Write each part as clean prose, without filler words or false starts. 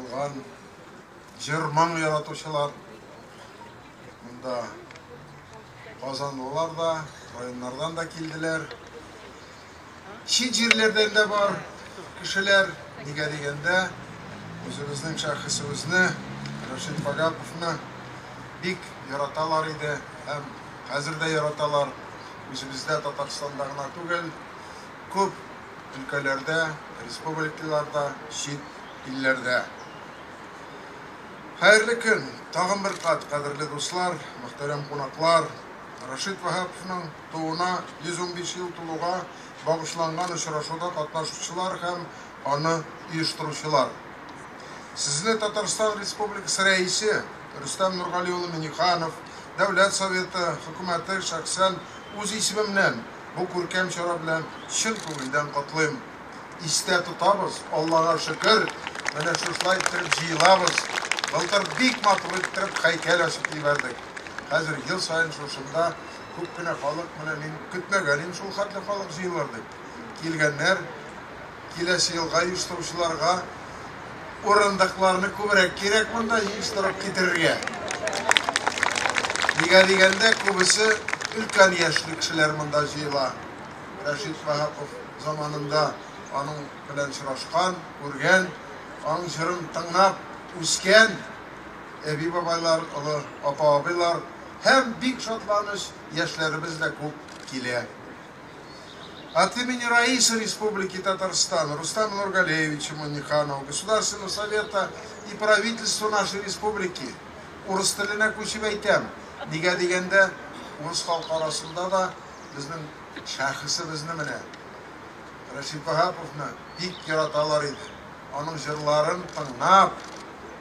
жазылған жыр-мың яратушылар, мұнда Қазандылар да, райондардан да келділер. Шет жерлерден де бар кішілер, неге дегенде өзіміздің шәхісімізні, Рашид Вагаповны бик яраталар еді, һәм қазір де яраталар. Өзімізде Татарстанда ғана түгел, көп өлкәләрдә, республикаларда, шет илләрдә. Хәерле көн, тагын бер кат, кадерле дуслар, мөхтәрәм кунаклар. Рашид Вагаповның тууына 115 ел тулуга багышланган очрашуда катнашучылар һәм аны оештыручылар. Сезне Татарстан Республикасы рәисе Рөстәм Нургали улы Миңнеханов, Дәүләт Советы хөкүмәте шәхсән үз исемемнән бу күркәм чара белән чын күңелдән котлыйм. Истә тотабыз, Аллага шөкер, менә шулай итеп җыелабыз. Былтыр бик матур итеп һәйкәл ачып җибәрдек. Хәзер ел сайын шушында күп кенә халык, менә мин көтмәгән шул хәтле халык җыелырды. Килгәннәр киләсе елга оештыручыларга урындыкларны күбрәк кирәк монда җыештырып китерергә. Нигә дигәндә, күбесе өлкән яшьле кешеләр монда җыела. Рашид Вагапов заманында аның белән очрашкан, күргән, аның җырын тыңлап үскән әби бабайлар, олы апа абыйлар һәм бик шатланыч яшьләребез дә күп килә. От имени Раиса Республики Татарстан Рустама Нургалиевича Миңнеханова, Государственного совета и правительства нашей республики урыс теленә күчеп әйтәм. Нигә дигәндә, урыс халкы арасында да безнең шәхесебезне менә Рашид Вагаповны бик яраталар иде. Аның җырларын тыңлап,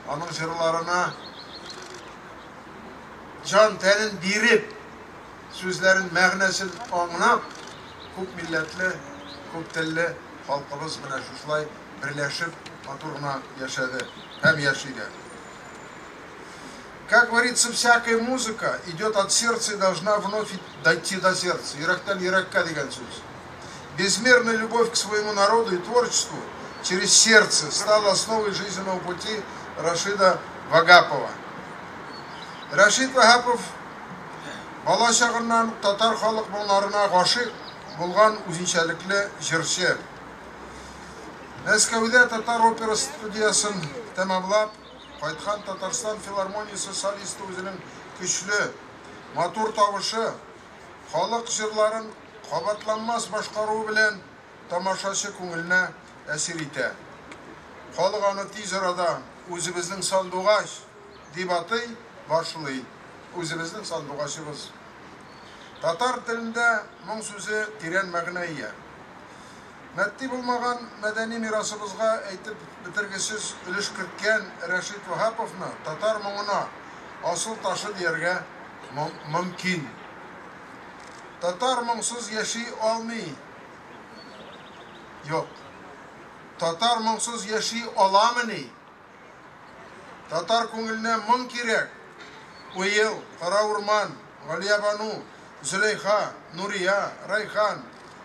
аның җырларына җан тәнен биреп, сүзләрен мәгънәсен аңлап, күп милләтле, күп телле халкыбыз менә шулай берләшеп матур гына яшәде һәм яши дә. Как говорится, всякая музыка идет от сердца и должна вновь дойти до сердца. Йөрәктән йөрәккә дигән сүз. Безмерная любовь к своему народу и творчеству через сердце стала основой жизненного пути Рашида Вагапова. Рашид Вагапов бала чагыннан татар халык моңнарына гашыйк булган үзенчәлекле җырчы. Мәскәүдә татар опера студиясын тәмамлап, кайткан Татарстан филармониясы солисты үзенең көчле, матур тавышы, халык җырларын кабатланмас башкаруы белән тамашачы күңеленә әсир итә. Халык аны тиз арада үзебезнең сандугач дип атый, башлый. Үзебезнең сандугачыбыз. Татар телендә моң сүзе тирән мәгънә ия. Мәдди булмаган мәдәни мирасыбызга әйтеп бетергесез өлеш керткән Рашид Вагаповны татар моңына асыл ташы дияргә мөмкин. Татар моңсыз яши алмый. Юк. Татар моңсыз яши аламыни. Татар күңеленә моң кирәк. Уел, Кара Урман, Галиябану, Зөлейха, Нурия, Райхан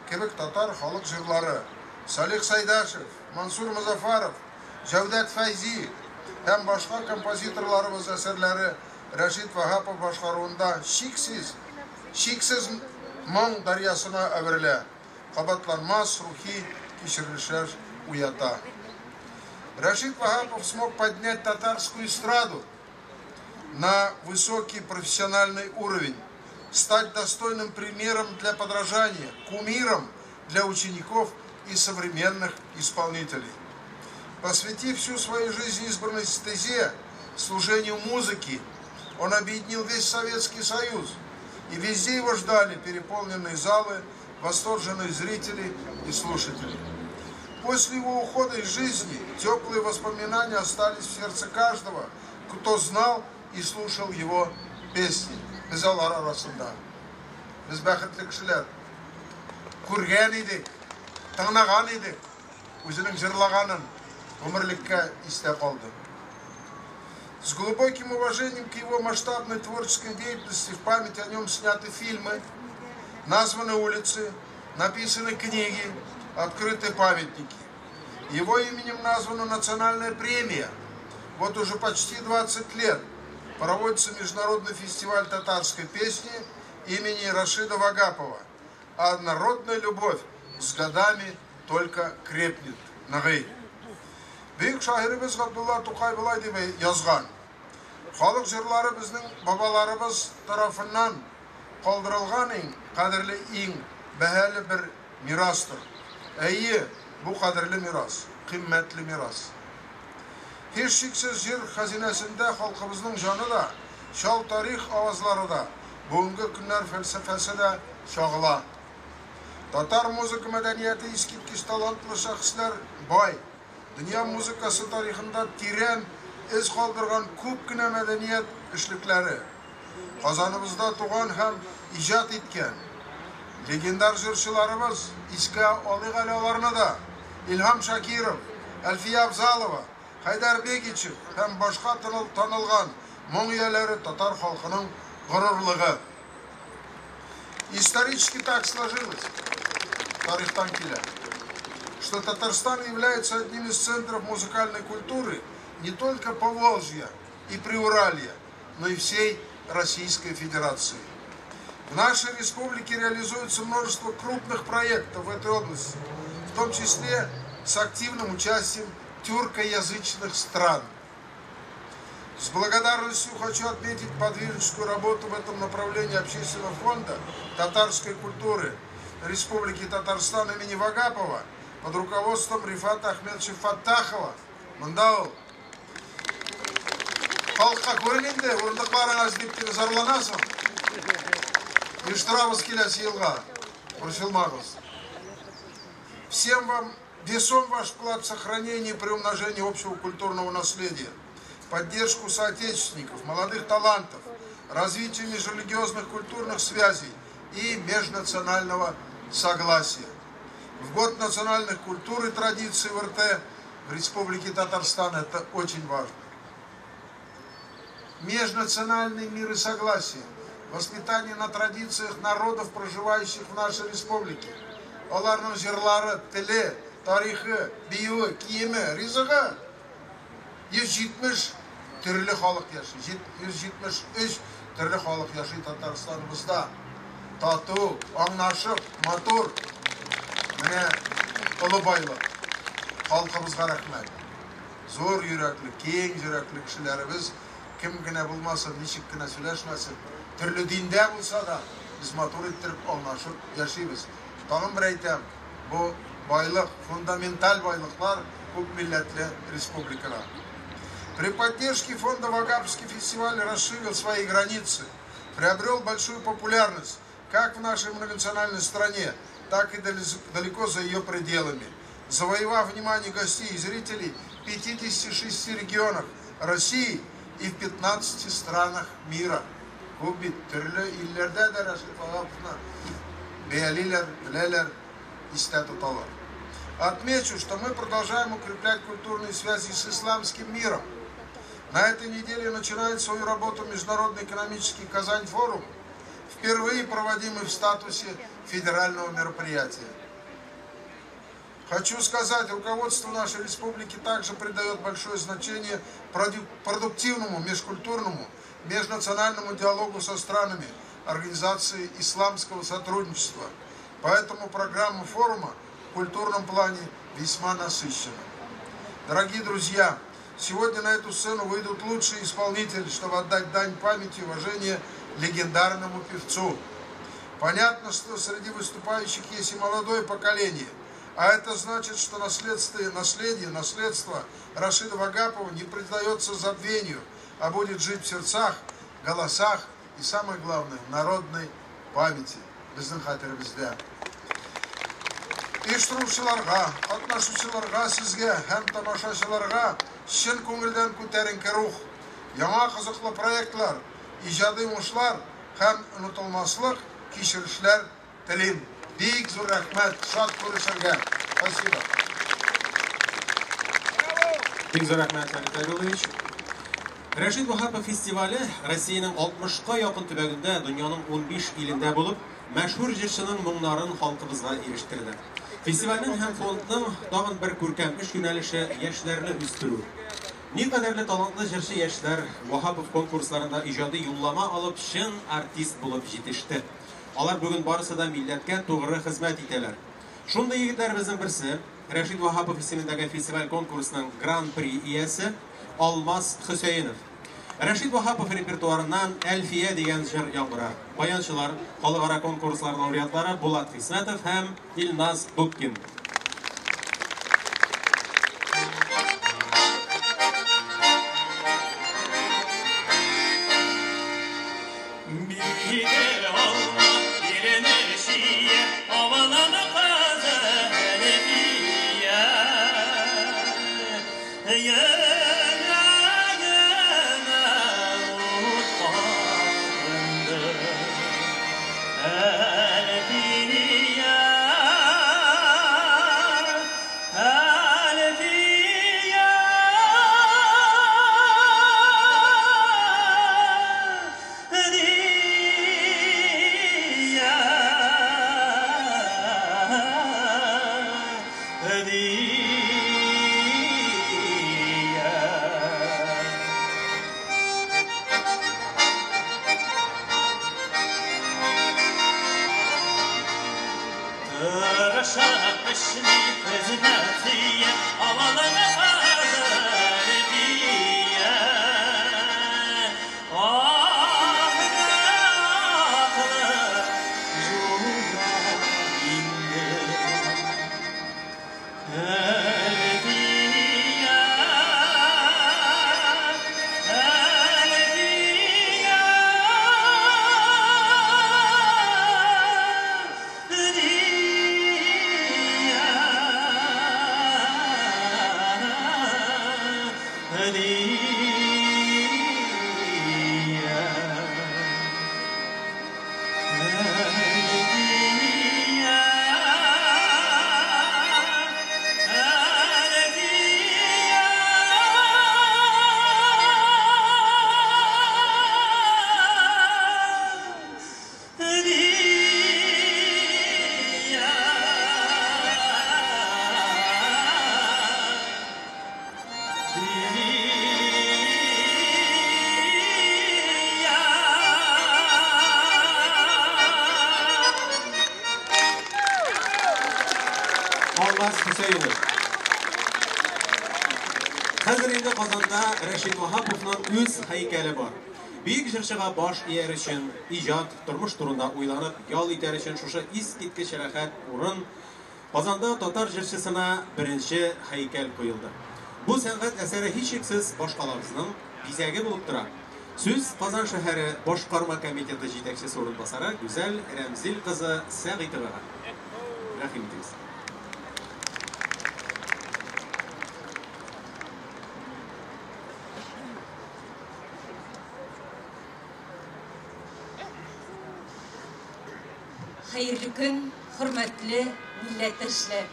кебек татар халык җырлары, Салих Сайдашев, Мансур Музафаров, Җәүдәт Фәйзи һәм башка композиторларыбыз әсәрләре Рашид Вагапов башкаруында шиксез моң дарьясына әверелә, кабатланмас рухи кичерешләр уята. Рашид Вагапов смог поднять татарскую эстраду на высокий профессиональный уровень, стать достойным примером для подражания, кумиром для учеников и современных исполнителей. Посвятив всю свою жизнь избранной стезе, служению музыки, он объединил весь Советский Союз, и везде его ждали переполненные залы, восторженные зрители и слушатели. После его ухода из жизни теплые воспоминания остались в сердце каждого, кто знал и слушал его песни. Без алар арасында. Без бәхетле кешеләр күргән идек, тыңлаган идек, үзенең җырлаганын гомерлеккә истә калды. С глубоким уважением к его масштабной творческой деятельности в память о нем сняты фильмы, названы улицы, написаны книги, открыты памятники. Его именем названа национальная премия вот уже почти 20 лет проводится международный фестиваль татарской песни имени Рашида Вагапова, а народная любовь с годами только крепнет. Нагай. Büyük şairimiz Abdullah Tukay Bulay diye yazgan. Halk jırları bizning babalarımız tarafından kaldırılgan kadirli beheli bir mirastır. İyi, bu kadirli miras, kıymetli miras. Hiç şüphesiz yer hazinesinde halkımızın canı da, şal tarih avazları da, bugünkü günler felsefesi de şağıla. Tatar müzik medeniyeti iskitkiş talantlı şahıslar bay. Dünya müzikası tarihinde tiren iz kaldırgan köpkine medeniyet işlikleri. Kazanımızda tuğan hem icat etken legendar jırçılarımız İska Oligalalarına da İlham Şakirov, Elfiye Abzalova, Haydar Begiçev hem başka tanılgan Mongiyaları Tatar halkının gururluğu. Исторически так сложилось, тарихтан киля, что Татарстан является одним из центров музыкальной культуры не только Поволжья и Приуралья, но и всей Российской Федерации. В нашей республике реализуется множество крупных проектов в этой области, в том числе с активным участием тюркоязычных стран. С благодарностью хочу отметить подвижническую работу в этом направлении Общественного фонда татарской культуры Республики Татарстан имени Вагапова под руководством Рифата Ахмедовича Фаттахова. Мындау. Халыққа көріненде, орындықларыңыз деп келе зарланасың. Ештірамыз келесі елға. Құршылмағыз. Всем вам весом ваш вклад в сохранение и приумножение общего культурного наследия, поддержку соотечественников, молодых талантов, развитие межрелигиозных культурных связей и межнационального согласия. В год национальных культур и традиций в РТ в Республике Татарстан это очень важно. Межнациональный мир и согласие, воспитание на традициях народов, проживающих в нашей республике. Оларның жырлары, тілі, тарихы, биюі, киімі, ризығы 170 türlü халық яши, 173 türlü халық яши Татарстанымызда. Тату, аңнашып, матур, міне ұлы байлық. Халқымызға рахмет. Зор yürekli, кең yürekli кішілеріміз кім гіне болмасын, нешік гіне сөйлешмесін, түрлі дінде болса да, біз матур еттіріп, аңнашып яшибіз. Тағым бір айтам, бұл байлық, фундаменталь байлықлар көп милләтлі республикада. При поддержке фонда Вагапский фестиваль расширил свои границы, приобрел большую популярность как в нашей многонациональной стране, так и далеко за ее пределами, завоевав внимание гостей и зрителей в 56 регионах России и в 15 странах мира. Кубит, Тырлы, Иллерде, Рашид Вагаповна, Беялилер, Лелер, Истатуталар. Отмечу, что мы продолжаем укреплять культурные связи с исламским миром. На этой неделе начинает свою работу Международный экономический Казань-форум, впервые проводимый в статусе федерального мероприятия. Хочу сказать, руководство нашей республики также придает большое значение продуктивному, межкультурному, межнациональному диалогу со странами Организации исламского сотрудничества. Поэтому программа форума в культурном плане весьма насыщена. Дорогие друзья, сегодня на эту сцену выйдут лучшие исполнители, чтобы отдать дань памяти и уважения легендарному певцу. Понятно, что среди выступающих есть и молодое поколение, а это значит, что наследство Рашида Вагапова не предается забвению, а будет жить в сердцах, голосах и, самое главное, в народной памяти. Иштурушыларға, қатнашушыларға, сізге, һәм тамашашыларға шын көңілден көтеріңкі рух, яңа қызықлы проектлар, ижады мұшлар, һәм ұнытылмаслық кешірішлер тілейм. Бейік зор рахмет, шат көрішерге. Спасибо. Бейік зор рахмет, Фәрит Айрулович. Рашид Вагапов фестивалі Россияның 60-қа яқын төбәгінде, дөньяның 15 илендә булып, мәшһүр җырчының моңнарын халкыбызга ирештирде. Фестивальнең һәм фондның тагын бер күркәмле юнәлеше яшьләрне үстерү. Никадәрле талантлы җырчы яшьләр Вахапов конкурсларында иҗади юллама алып, чын артист булып җитеште. Алар бүген барысы да милләткә тугры хезмәт итәләр. Шундый егетләребезнең берсе Рәшит Вахапов исемендәге фестиваль конкурсының гран-при иясе Алмаз Хөсәенов. Рәшит Вахапов репертуарыннан Әлфия дигән җыр яңгыра. Баянчылар, халыкара конкурслар лауреатлары Булат Хисмәтов һәм Илназ Буккин. Алмаз Хөсәенов. Хәзер инде Казанда Рәшит Вахаповның үз һәйкәле бар. Бик җырчыга баш ияр өчен, иҗат, тормыш турында уйланып, ял итәр өчен шушы искиткеч рәхәт урын Казанда татар җырчысына беренче һәйкәл куелды. Бу сәнгать әсәре һичшиксез башкалабызның бизәге булып тора. Сүз Казан шәһәре башкарма комитеты җитәкчесе урынбасары Гүзәл Рәмзил кызы Сәгыйтовага. Рәхим итегез. Hayırlı gün, hürmetli milletdaşlar.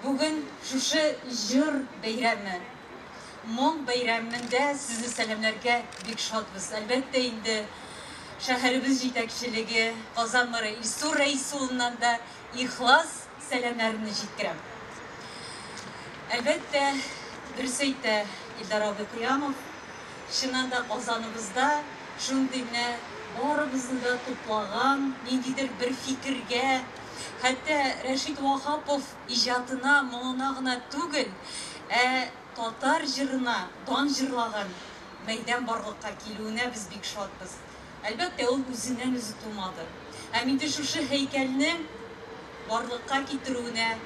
Bugün şuşu jır bayramı. Mon bayramında sizi selamlarga bek şadbız. Elbette indi şəhərimiz yetakçiligi Qazan meri İlsur Reisulundan da ihlas selamlarını yetkirəm. Elbette bir seyte İldar abi Kıyamov şundan da Qazanımızda şundine barımızın da toplagan nindidir bir fikirge, hatta Rəşit Vahapov icatına, monağına tügül, tatar jırına, dan jırlagan meydan barlıqqa kilüne biz bek şadbız. Elbette o özündən özü tutmadı. Hem indi şuşu heykelini barlıqqa getirüne,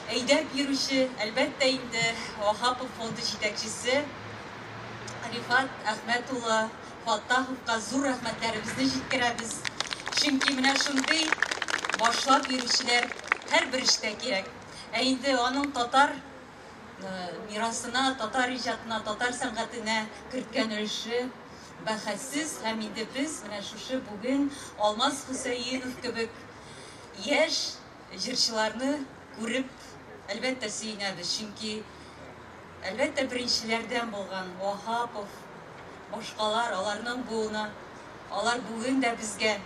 eydep yürüyüşü, elbette indi Vahapov fondu yetakçisi Rifat Ahmetullah Fattahovqa zor rəhmətlərimizni yetkirəbiz. Çünki mənə şunday başlap yürüyüşlər hər bir işdə gerek. İndi onun tatar mirasına, tatar icatına, tatar sənğətinə kirtken ölüşü bəhəssiz. Hem indi biz mənə şuşu bugün Алмаз Хөсәенов kebek yaş jırçılarını görüp elbette sevinəbiz. Çünki elbette birinçilerden bolğan Vahapov, başqalar, alarının buğuna, alar bugün de bizge,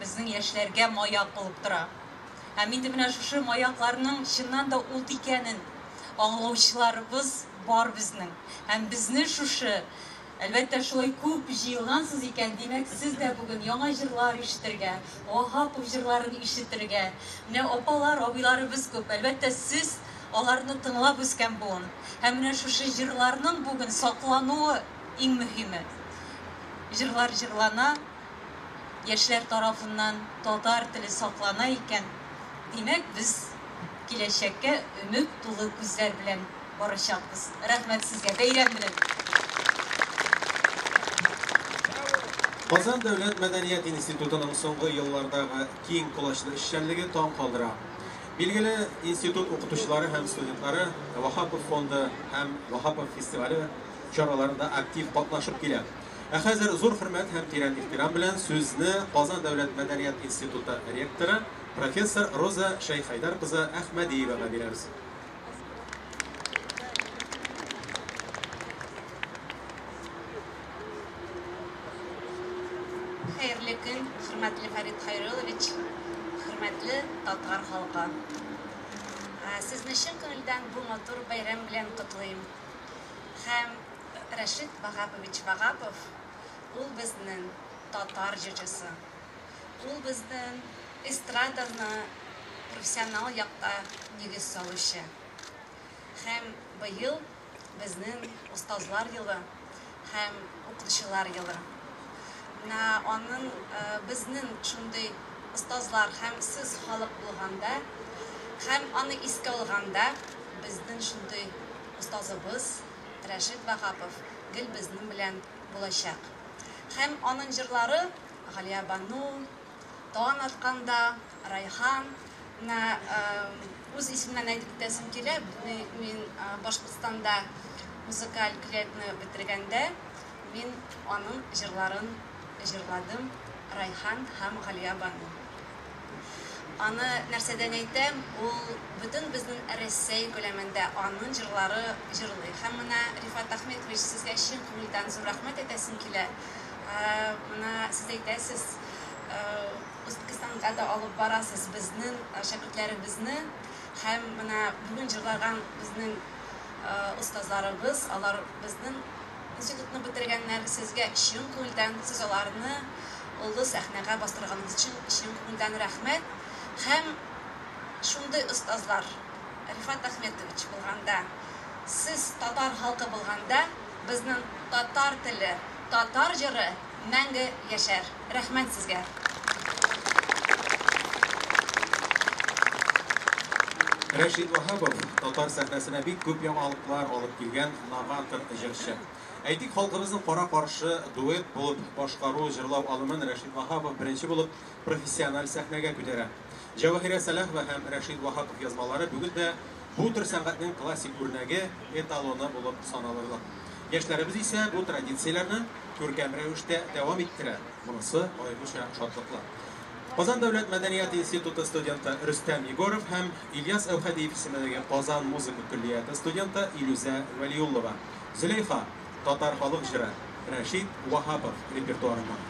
bizning yaşlarga mayak bulup tura. Hem indi mənə şuşu mayaklarının şundan da oldu ikenin anlauşlarımız бар безнең. Һәм безне шушы әлбәттә шулай күп җыелгансыз икән, димәк, сез дә бүген яңа җырлар ишетергә, Вахапов җырларын ишетергә, менә апалар, абыйларыбыз күп. Әлбәттә, сез аларны тыңлап үскән буын. Һәм менә шушы җырларның бүген саклануы иң мөһиме. Җырлар җырлана, яшьләр тарафыннан татар теле саклана икән. Димәк, без киләчәккә өмет тулы күзләр белән барачакбыз. Рәхмәт сезгә, бәйрәм белән. Казан Дәүләт Мәдәният институтының соңгы еллардагы киң кулачлы эшчәнлеге таң калдыра. Билгеле, институт укытучылары һәм студентлары Вахапов фонды һәм Вахапов фестивале чараларында актив катнашып килә. Ә хәзер зур хөрмәт һәм тирән ихтирам белән сүзне Казан Дәүләт Мәдәният институты ректоры профессор Роза Шәйхайдар кызы Әхмәдиевага бирәбез. Хәерле көн, хөрмәтле Фәрит Хәйруллович, хөрмәтле татар халкы. Сезне чын күңелдән бу матур бәйрәм белән котлыйм. Һәм Рәшит Вахапович Вахапов, ул безнең татар җырчысы. Ул безнең эстраданы профессионал якта нигез салучы. Һәм быел безнең устазлар елы һәм укытучылар елы. Аның безнең шундый устазлар һәм сез халык булганда, һәм аны искә алганда, безнең шундый устазыбыз Рәшит Вахапов гел безнең белән булачак. Һәм аның җырлары Галия Бану, Таң атканда, Райхан, үз исеменнән әйтеп үтәсем килә. Мин Башкортстанда музыкаль клетны бетергәндә, мин аның җырларын җырладым, Райхан һәм Галия Бану. Аны нәрсәдән әйтәм, ул бөтен безнең Рәсәй күләмендә аның җырлары җырлый. Һәм менә Рифат Әхмәтович, сезгә чын күңелдән зур рәхмәт әйтәсем килә. Менә сез әйтәсез, Үзбәкстанга да алып барасыз безнең шәкертләребезне, һәм менә бүген җырлаган безнең устазларыбыз, алар безнең институтны бетергәннәр, сезгә чын күңелдән сез аларны олы сәхнәгә бастырганыгыз өчен чын күңелдән рәхмәт. Һәм шундый устазлар, Рифат Әхмәтович булганда, сез татар халкы булганда, безнең татар теле, татар җыры мәңге яшәр. Рәхмәт сезгә. Рәшит Вахапов татар сәхнәсенә бик күп яңалыклар алып килгән новатор җырчы. Әйтик, халкыбызның кара-каршы дуэт булып башкару, җырлау алымын Рәшит Вахапов беренче булып профессиональ сәхнәгә күтәрә. Җавахирә Сәләхова һәм Рәшит Вахапов язмалары бүген дә бу төр сәнгатьнең классик үрнәге, эталоны булып саналырлык. Яшьләребез исә бу традицияләрне күркәм рәвештә дәвам иттерә. Монысы аеруча шатлыклы. Казан Дәүләт Мәдәният институты студенты Рөстәм Егоров һәм Ильяс Әүхәдиев исемендәге Казан музыка көллияты студенты Илүзә Вәлиуллова. Зөләйха, татар халык җыры, Рәшит Вахапов репертуарында.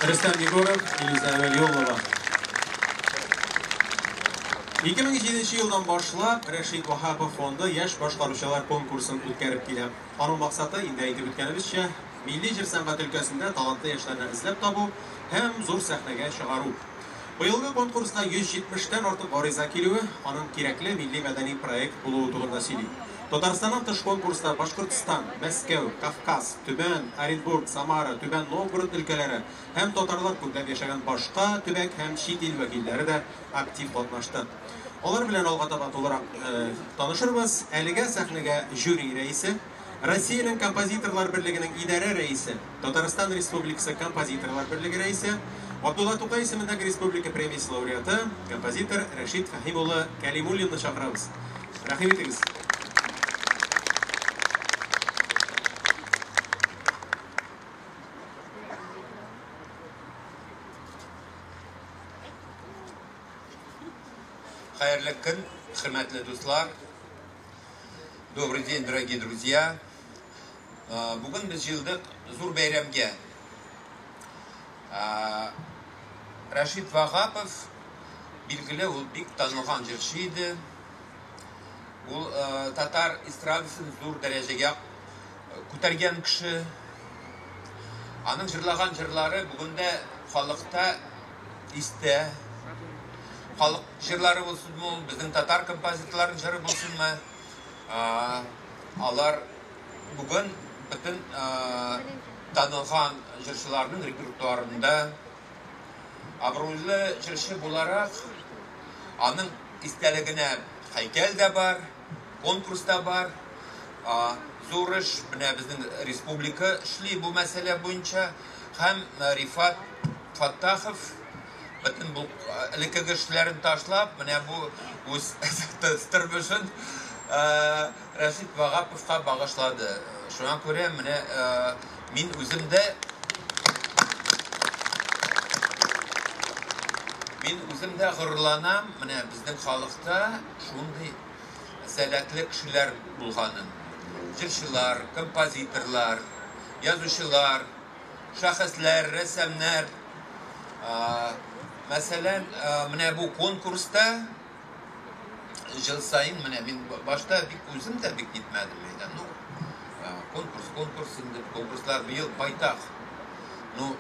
Рустам Егоров, Илюза Валиолова. 2007 елдан башлап Рашид Вахапов фонды яшь башкаручылар конкурсын үткәреп килә. Аның максаты инде әйтеп үткәнебезчә, милли җыр сәнгать өлкәсендә талантлы яшьләрне эзләп табу һәм зур сәхнәгә чыгару. Быелгы конкурста 170-тән артык гариза килүе аның кирәкле милли мәдәни проект булуы турында сөйли. Татарстаннан тыш конкурста Башкортстан, Мәскәү, Кавказ, Түбән, Оренбург, Самара, Түбән Новгород өлкәләре һәм татарлар күпләп яшәгән башка төбәк һәм чит ил вәкилләре дә актив катнашты. Алар белән алга таба тулырак танышырбыз. Әлегә сәхнәгә жюри рәисе, Россиянең композиторлар берлегенең идарә рәисе, Татарстан Республикасы композиторлар берлеге рәисе, Абдулла Тукай исемендәге республика премиясе лауреаты, композитор Рашид Фәһим улы Кәлимуллинны чакырабыз. Рәхим итегез. Хайрлы көн, хөрмәтле дуслар. Добрый день, дорогие друзья. Бүген без җыелдык зур бәйрәмгә. Рашид Вахапов билгеле, ул бик танылган җырчы иде. Ул татар эстрадасын зур дәрәҗәгә күтәргән кеше. Аның җырлаган җырлары бүгендә халыкта истә. Халык җырлары булсынмы, безнең татар композиторларының җыры булсынмы, алар бүген бөтен танылган җырчыларның репертуарында. Абруйлы җырчы буларак, аның истәлегенә һәйкәл дә бар, конкурс та бар. Зур эш менә безнең республика эшли бу мәсьәлә буенча, һәм Рифат Фаттахов bütün bu elikege işlerini taşlap, менә bu tırmışın Рашид Вахаповка bağışladı. Şuna göre менә min үземдә гырланам, менә безнең халыкта шундый сәләтле кешеләр булганын. Җырчылар, композиторлар, язучылар, шәхесләр, рәссамнар. Мәсәлән, менә бу конкурста жыл сайын, менә мин башта бик үзем дә бик китмәдем мәйдан. Конкурслар быел байтак.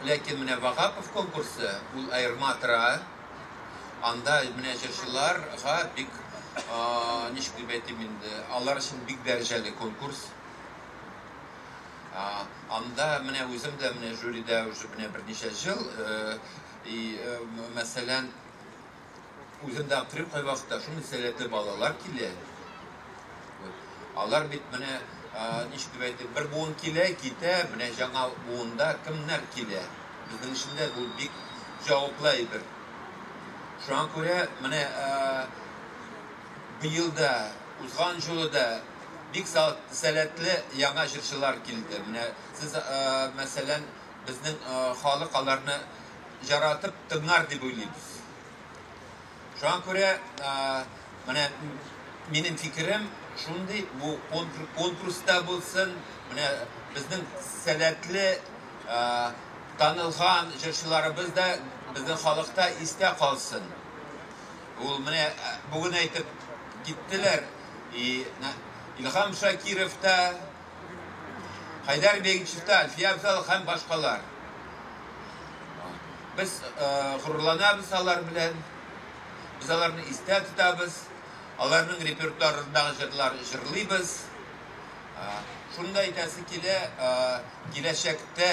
Ләкин менә Вахапов конкурсы, ул аерма тора. Анда менә җырчыларга бик ничек дип әйтим инде, алар өчен бик дәрәҗәле конкурс. Анда менә үзем дә менә жюридә уже менә берничә ел мәсәлән, үземдә актырып кай вакытта шундый сәләтле балалар килә. Алар бит менә ничек дип әйтим, бер буын килә, китә, менә жаңа буында кемнәр килә. Безнең эшендә бу бик җаваплы әйбер. Шуңа күрә менә быел да, узган җылы да бик сәләтле яңа җырчылар килде. Менә сез мәсәлән, безнең халык аларны жаратып тыңлар дип уйлыйбыз. Шуңа күрә менә минем фикерем шундый, бу конкурста булсын, менә безнең сәләтле танылган җырчыларыбыз да безнең халыкта истә калсын. Ул менә бүген әйтеп киттеләр. Илхам Шакиров та, Хайдар Бегичев та, Альфия Абзалов һәм башкалар. Biz gururlanabız alар белән, biz аларны истә тотабыз, аларның репертуарындагы җырлар җырлыйбыз. Шунда әйтәсе килә, киләчәктә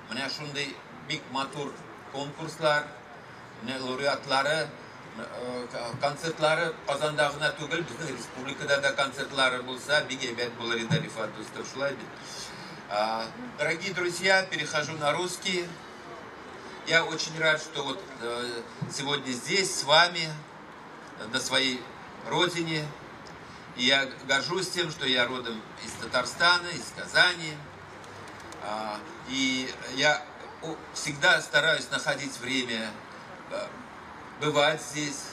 менә шундый бик матур конкурслар, лауреатлары, концертлары Казанда гына түгел, безнең республикада да концертлары булса, бик әйбәт булыр иде, Рифат дустым, шулай бит. Дорогие друзья, перехожу на русский. Я очень рад, что вот сегодня здесь с вами, на своей родине. И я горжусь тем, что я родом из Татарстана, из Казани. И я всегда стараюсь находить время бывать здесь.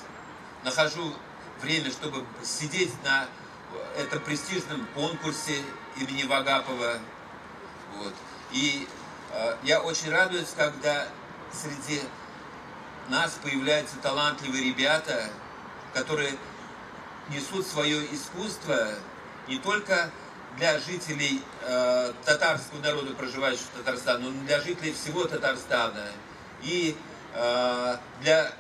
Нахожу время, чтобы сидеть на этом престижном конкурсе имени Вахапова. Вот. И Я очень радуюсь, когда среди нас появляются талантливые ребята, которые несут свое искусство не только для жителей татарского народа, проживающих в Татарстане, но для жителей всего Татарстана и для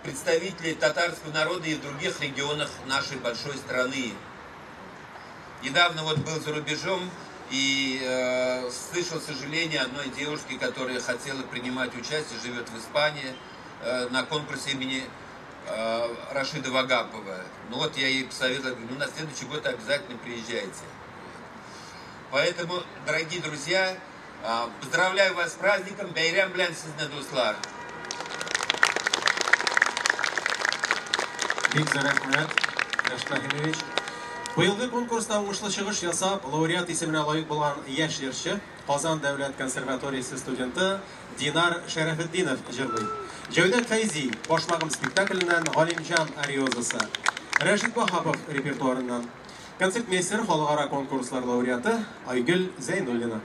представителей татарского народа и в других регионах нашей большой страны. Недавно вот был за рубежом и слышал сожаление одной девушки, которая хотела принимать участие, живет в Испании, на конкурсе имени Рашида Вагапова. Ну вот я ей посоветовал, говорю, ну на следующий год обязательно приезжайте. Поэтому, дорогие друзья, поздравляю вас с праздником. Бәйрәм белән сезне, дуслар. Бик рәхмәт, Рәшит. Быелгы конкурста уңышлы чыгыш ясап, лауреат исеменә лаек булган яшь җырчы, Казан дәүләт консерваториясе студенты Динар Шәрәфетдинов җырлый. Җәүдәт Фәйзи башмагым спектакленнән Галимҗан ариозасы. Рәшит Вахапов репертуарыннан. Концертмейстер халыкара конкурслар лауреаты Айгөл Зәйнуллина.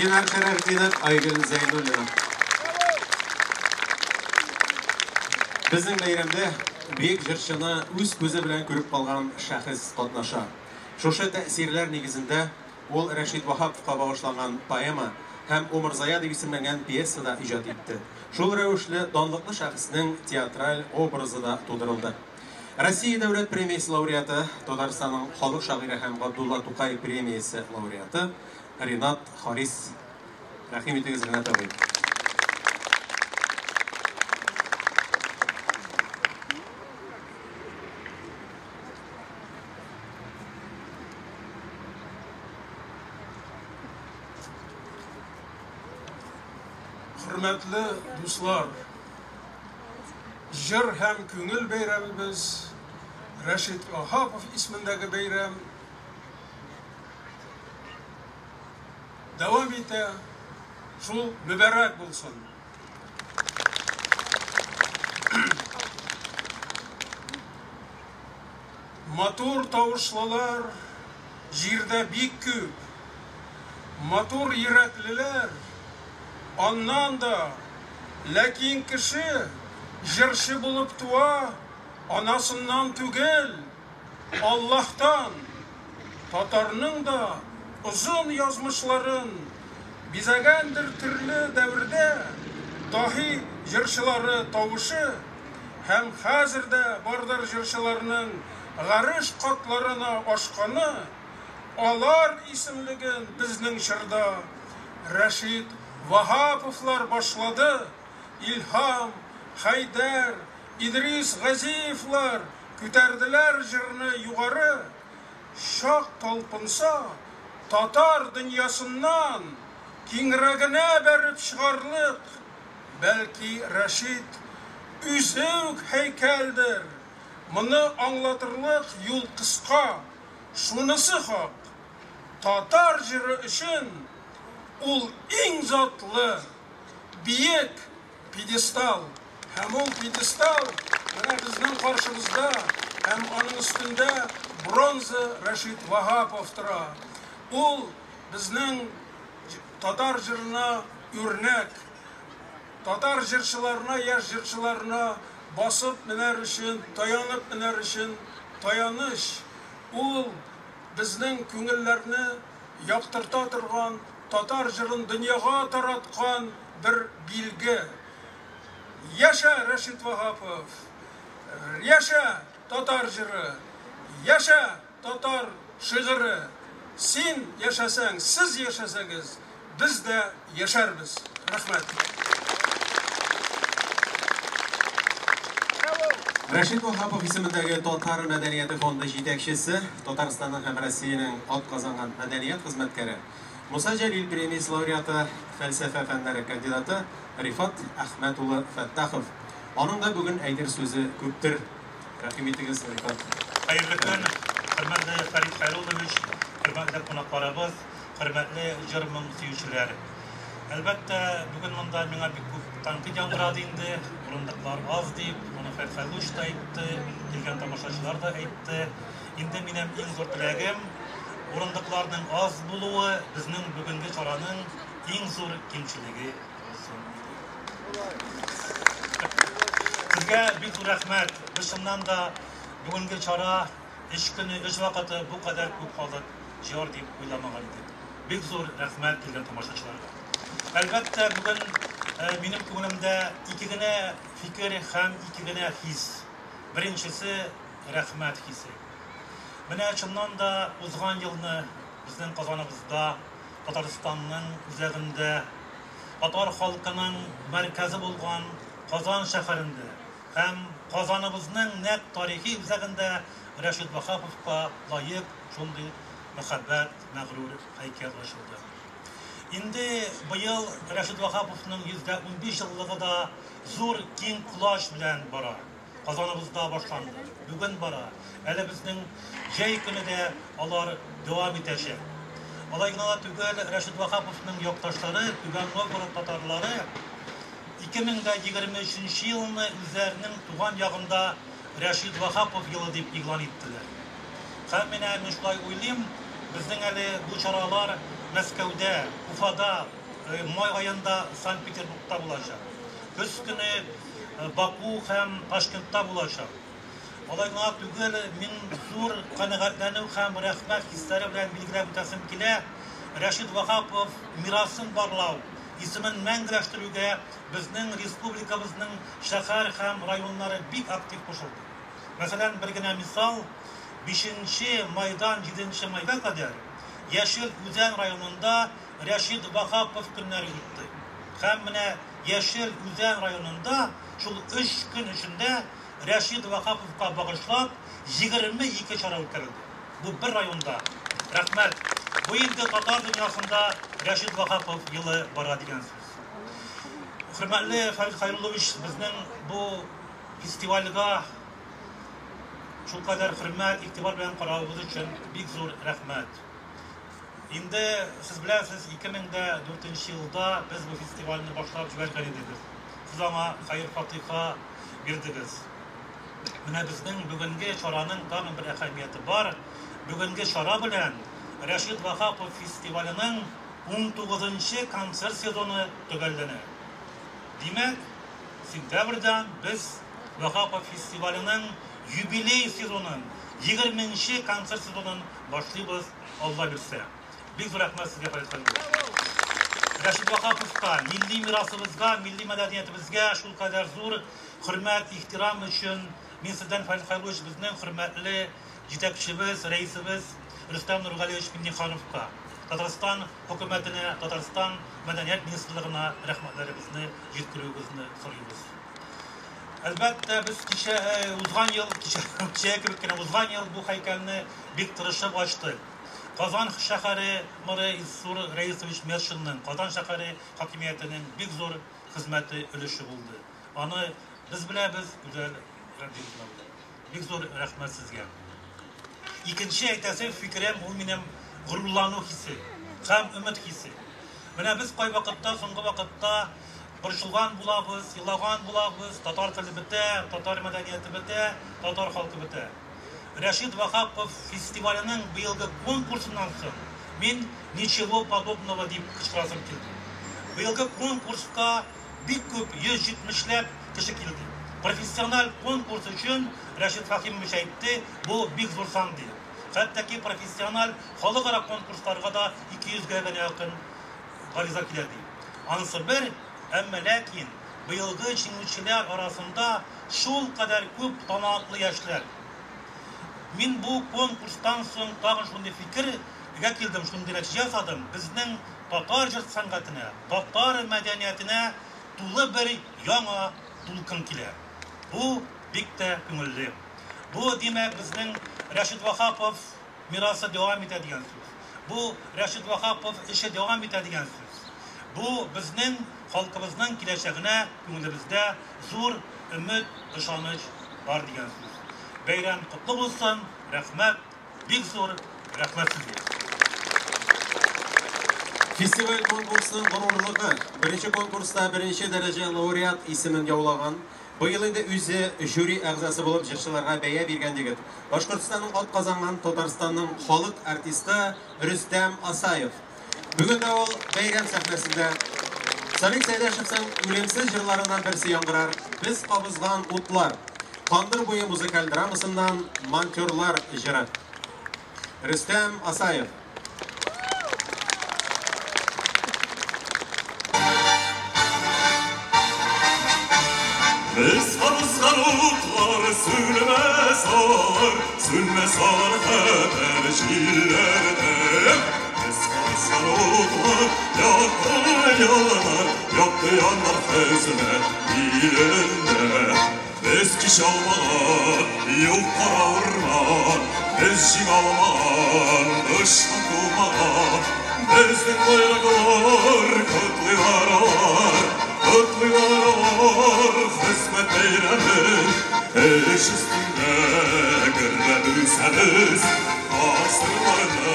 Динар Шәрәфетдинов, Айгөл Зәйнуллина. Безнең бәйрәмдә бик җырчыны үз күзе белән күреп калган шәхес катнаша. Шушы тәэсирләр нигезендә ул Рәшит Вахаповка багышланган поэма һәм Умырзая дип исемләнгән пьеса да иҗат итте. Шул рәвешле данлыклы шәхеснең театраль образы да тудырылды. Россия дәүләт премиясе лауреаты, Татарстанның халык шагыйре һәм Габдулла Тукай премиясе лауреаты Ринат Харис. Рәхим итегез, Ринат абый. Hürmetli dostlar, jır hem köngül beyramımız Reşit Vahapov ismindeki beyram devam ete шул mübarәк булсын. Матур тавышлылар җирдә бик күп. Матур йөрәклеләр аннан да, ләкин кеше җырчы булып туа анасыннан түгел, Аллаһтан. Татарның да узын язмышларын бизәгәндер төрле дәврдә даһи җырчылары тавышы һәм хәзердә бардыр җырчыларның гарыш катларына ашканы, алар исемлеген безнең чорда Рәшит Ваһаповлар башлады. Илһам, Хайдар, Идрис Газиевлар күтәрделәр җырны югары. Шак талпынса, татар дөньясыннан киңрәгенә бәреп чыгарлык. Бәлки Рәшит үзе үк һәйкәлдер. Моны аңлатырлык юл кыска. Шунысы хак. Татар җыры өчен ул иң затлы, биек пьедестал. Һәм ул пьедестал менә безнең каршыбызда, һәм аның өстендә бронза Рәшит Ваһапов тора. Ул безнең татар җырына үрнәк. Татар җырчыларына, яшь җырчыларына басып менәр өчен, таянып менәр өчен таяныш. Ул безнең күңелләрне яктырта торган, татар җырын дөньяга тараткан бер билге. Яша Рәшит Ваһапов, яша татар җыры, яша татар шигыре. Син яшәсәң, сез яшәсәгез, biz de яшәрбез. Рәхмәт. Рәшит Ваһапов исемендәге Татар мәдәнияте фонды җитәкчесе, Татарстанның һәм Россиянең атказанган мәдәният хезмәткәре, Муса Җәлил премиясе лауреаты, фәлсәфә фәннәре кандидаты Рифат Әхмәт улы Фәттахов. Аның да бүген әйтер сүзе күптер. Рәхим итегез, Рифат. Хәерле көн, хөрмәтле Фәрит Хәйруллович, хөрмәтле кунакларыбыз, хөрмәтле җыр сөючеләр. Әлбәттә, бүген монда миңа бик күп тәнкыйть яңгырады инде, урындыклар аз дип, моны Фәрит Хәйруллович та әйтте, килгән тамашачылар да әйтте. Инде минем иң зур теләгем урындыкларның аз булуы безнең бүгенге чараның иң зур кимчелеге булсын. Сезгә бик зур рәхмәт. Без шуннан да бүгенге чара эш көне, эш вакыты бу кадәр күп халык җыр дип уйламаган идек. Бик зур рәхмәт килгән тамашачыларга. Әлбәттә, бүген минем күңелемдә ике генә фикер һәм ике генә хис. Беренчесе рәхмәт хисе. Менә шуннан да узган елны безнең Казаныбызда, Татарстанның үзәгендә, татар халкының мәркәзе булган Казан шәһәрендә һәм Казаныбызның нәкъ тарихи үзәгендә Рәшит Ваһаповка лаек шундый мәхәббәт, мәгърур һәйкәл ачылды. Инде быел Рәшит Ваһаповның 115 еллыгы да зур киң кулаш белән бара. Казаныбызда башланды. Бүген бара. Әле безнең җәй көнендә алар дәвам итәчәк. Алай гына түгел, Рәшит Ваһаповның якташлары, Түбән Новгород татарлары 2023 елны үзләренең туган ягында Рәшит Ваһапов елы дип игълан иттеләр. Һәм мин шулай уйлыйм, безнең әле бу чаралар Мәскәүдә, Уфада, май аенда Санкт-Петербургта булачак. Көз көне Баку һәм Ташкентта булачак. Алай гына түгел, мин зур канәгатьләнү һәм рәхмәт хисләре белән билгеләп үтәсем килә. Рәшит Ваһапов мирасын барлау, исемен мәңгеләштерүгә безнең республикабызның шәһәр һәм районнары бик актив кушылды. Мәсәлән, бер генә мисал, 5 майдан 7 майга кадәр Яшел Үзән районында Рәшит Ваһапов көннәре үтте. Һәм менә Яшел Үзән районында шул 3 көн эчендә Рәшит Ваһаповка багышлап 22 чара үткәрелде. Бу бер районда. Рәхмәт. Бу инде татар дөньясында Рәшит Ваһапов елы бара дигән сүз. Хөрмәтле Фәрит Хәйруллович, безнең бу фестивальгә шул кадәр хөрмәт, игътибар белән каравыгыз өчен бик зур рәхмәт. Инде siz biləsiniz 2004 yılda biz bu festivalini başlap җибәргән идек. Siz аңа хәйр фатиха бирдегез. Менә безнең бүгенге чараның тагын бер әһәмияте бар. Бүгенге чара белән Рәшит Вахапов фестиваленең 19-нчы концерт сезоны төгәлләнә. Димәк, сентябрьдән без Вахапов фестиваленең юбилей сезонын, 20-нчы концерт сезонын башлыйбыз, Алла бирсә. Бик зур рәхмәт сезгә, Фәрит. Рәшит Вахаповка, милли мирасыбызга, милли мәдәниятебезгә шулкадәр зур хөрмәт, ихтирам өчен мин сездән Фәрит Хәйлович безнең хөрмәтле җитәкчебез, рәисебез Рөстәм Нургалиевич Миннихановка, Татарстан хөкүмәтенә, Татарстан мәдәният министрлыгына рәхмәтләребезне җиткерүегезне сорыйбыз. Әлбәттә, без узган ел бу һәйкәлне бик тырышып ачтык. Казан шәһәре мэры Илсур Рәисович Мершинның, Казан шәһәре хакимиятенең бик зур хезмәте өлеше булды. Аны без беләбез, үзәл бик зур рәхмәт сезгә. Икенче әйтәсе фикерем ул минем горурлану хисе һәм өмет хисе. Менә без кай вакытта, соңгы вакытта борчылган булабыз, елаган булабыз, татар теле бетә, татар мәдәнияте бетә, татар халкы бетә. Рәшит Вахапов фестиваленең быелгы конкурсыннан соң мин ничего подобного дип кычкырасым килде. Быелгы конкурска бик күп 170ләп кеше килде. Профессиональ конкурс өчен Рәшит Фахимович әйтте, бу бик зур сан ди. Хәтта ки профессиональ халыкара конкурсларга да 200-гә генә якын гариза килә ди. Анысы бер, әмма ләкин быелгы җиңүчеләр арасында шул кадәр күп талантлы яшьләр. Мин бу конкурстан соң тагын шундый фикергә килдем, шундый нәтиҗә ясадым. Безнең татар җыр сәнгатенә, татар мәдәниятенә тулы бер яңа тулкын килә. Бу бик тә күңелле. Бу димәк безнең Рәшит Вахапов мирасы дәвам итә дигән сүз. Бу Рәшит Вахапов эше дәвам итә дигән сүз. Бу безнең халкыбызның киләчәгенә күңелебездә зур өмет, ышаныч бар дигән сүз. Бәйрәм котлы булсын, рәхмәт, бик зур рәхмәт сезгә. Фестиваль конкурсының горурлыгы беренче конкурста беренче дәрәҗә лауреат исемен яулаган. Быел инде үзе жюри әгъзасы булып җырчыларга бәя биргән егет. Башкортстанның атказанган Татарстанның халык артисты Рөстәм Асаев. Бүген дә ул бәйрәм сәхнәсендә Сабит Сәйдәшевнең үлемсез җырларыннан берсе яңгырар. Без кабызган утлар. Кандыр буе музыкаль драмасыннан Монтёрлар җыры. Рөстәм Асаев. Biz kavuzgan utlar sülmez ağır habercilerde. Biz kavuzgan utlar yaktı yanlar hizmet ilinde. Biz kişi almadan yıl para vurman, biz jing almadan dışman tuğman. Bizden bayraklar kutlular var. Kutlular var, hizmet eylemin, eş üstünde gırladıysanız, asırlarını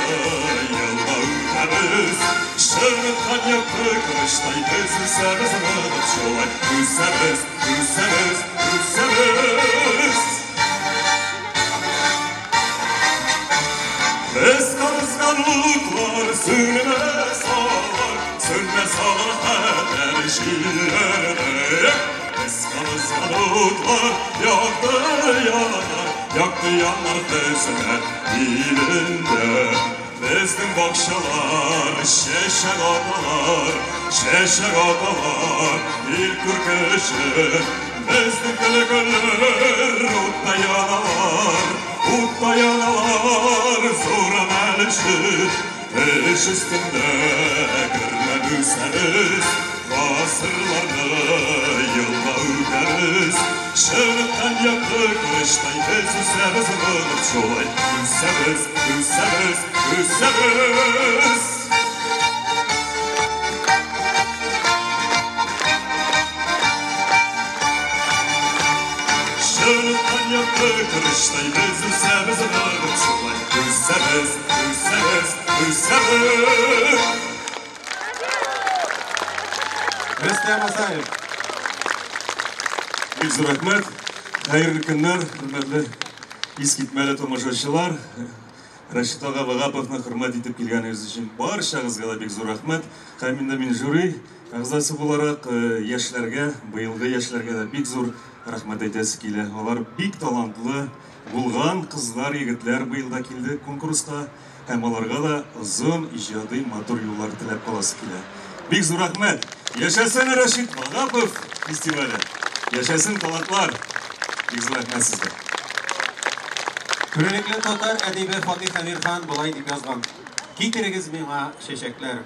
yılda ülkemiz, şırlıktan yaptı kıştay üzülseniz mıdır şolay, üzseniz. Biz kavuzgan utlar sönmez ağır haber şiirlerde. Biz kavuzgan utlar yaktı yanlar hizmet ilinde. Bizden bakşalar, şeşek atalar, ilk ürküşü. Bizden gülgüller, utta yanalar, zor melişi. Eş üstünde gürledüyseniz, asırlarda yılda ülkeniz. Şırlıktan yaptı kıştay üzülseniz mıdır şolay, üzseniz. Şırlıktan yaptı kıştay üzülseniz mıdır şolay, üzseniz. Üstelik Rüstem Asayev. Bek zo'r rahmat. Xayrli kunlar, hurmatli eskitmali tomoshabinlar. Rashid ağa Vag'apovni hurmat etib kelganingiz uchun barchangizga da bek zo'r rahmat. Hamda men juri a'zosi bo'larak yoshlarga, buyilgi yoshlarga da bek zo'r rahmat aytasi keladi. Ular bek talantli bo'lgan qizlar, yigitlar bu yilda keldi konkursga. Ham ularga da uzun ijodiy motor yo'llar tilab qolasi keladi. Bek zo'r rahmat. Yaşasın Rashid Vag'apov festivali. Yaşasın talantlar. Bek zo'r rahmat sizga. Күренекле татар әдибе Фатих Әмирхан болай дип язган. Китерегез миңа чәчәкләр.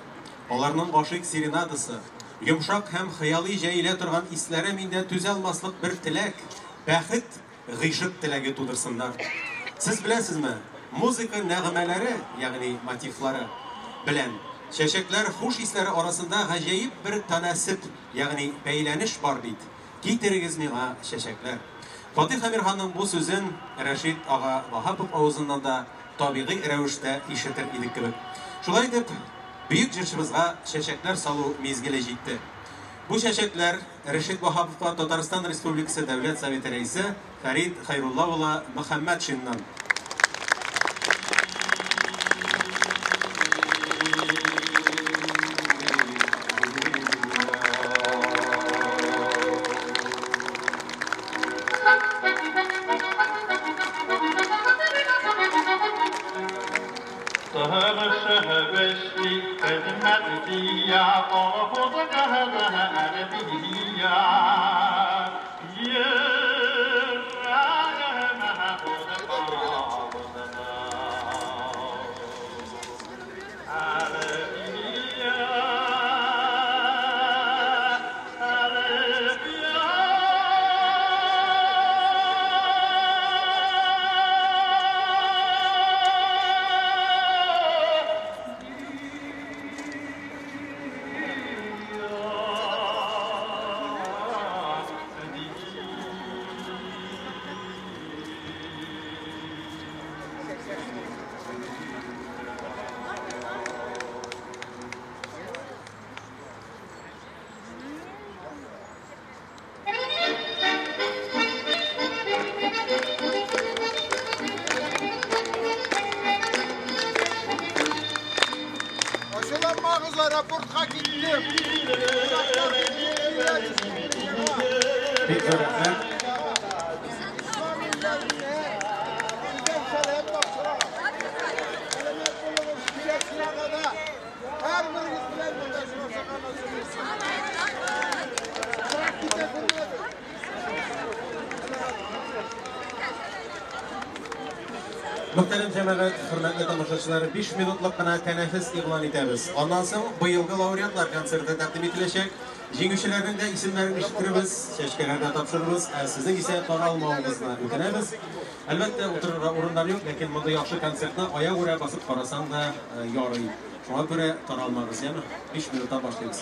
Аларның гашыйк серенадасы, йомшак һәм хыяли җәйлә торган исләре миндә түзәлмаслык бер теләк, бәхет, гыйшык теләге тудырсыннар. Сез беләсезме? Музыка нәгъмәләре, ягъни мотивлары белән чәчәкләр хуш исләре арасында гаҗәеп бер танасып, ягъни бәйләнеш бар бит. Китерегез миңа чәчәкләр. Фатих Әмирханның бу сүзен Рашид ага Вагапов авызыннан да табигый рәвештә ишетер идек кебек. Шулай дип, бөек җырчыбызга чәчәкләр салу мизгеле җитте. Бу чәчәкләр Рашид Вагаповка Татарстан Республикасы Дәүләт Советы рәисе Фарид Хайрулла улы Мөхәммәтшиннан. Muhterem cemaat, hürmetli tamашачылар, 5 минутлык кына тәнәфес игълан итәбез. Аннан соң быелгы лауреатлар концерты тәкъдим ителәчәк. Җиңүчеләрнең дә исемнәрен ишеттербез, чәчкәләрдә тапшырырбыз, сезнең исә таралмавыгызны үтенәбез. Әлбәттә, утырырга урыннар юк, ләкин монда яхшы концертны аяк үрә басып карасаң да ярый. Шуңа күрә таралмагыз, яме? 5 минутта башлыйбыз.